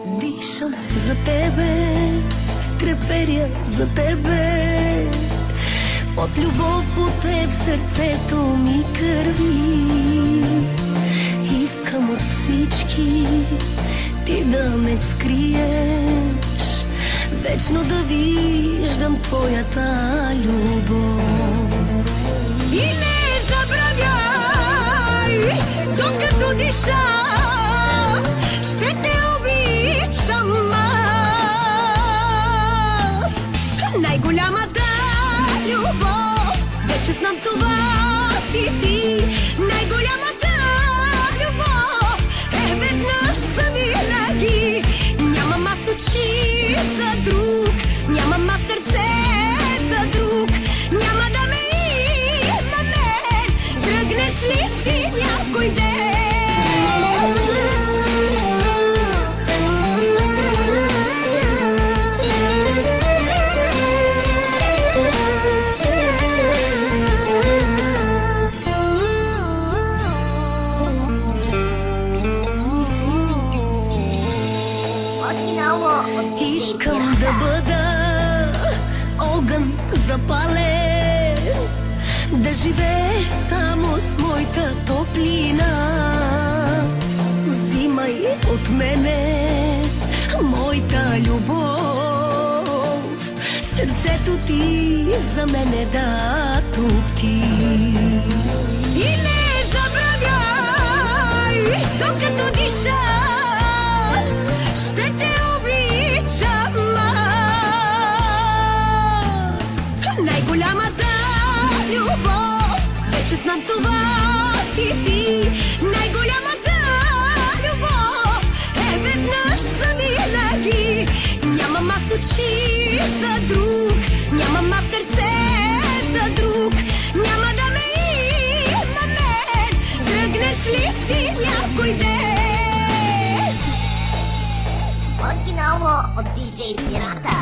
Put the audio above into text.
Дишам за тебе, треперя за тебе. От любов по теб сърцето ми кърви. Искам от всички ти да ме скриеш, вечно да виждам твоята любов. И не забравяй, докато диша, ще те обичам аз. Най-голямата любов, вече знам това си ти. Най-голямата любов е веднъж завинаги. Нямам аз очи за друг, нямам аз сърце за друг. Няма да ме има мен, тръгнеш ли си някой ден. Искам да бъда огън запален, да живееш само с моята топлина. Взимай от мене моята любов, сърцето ти за мене да топти. И не забравяй, докато диша, ще те обичам аз. Най-голямата любов, вече знам това си ти. Най-голямата любов е веднъж завинаги. Нямам аз очи за друг, нямам аз сърце за друг. Няма да ме има мен, тръгнеш ли си някой ден. Оригинално от DJ Пирата.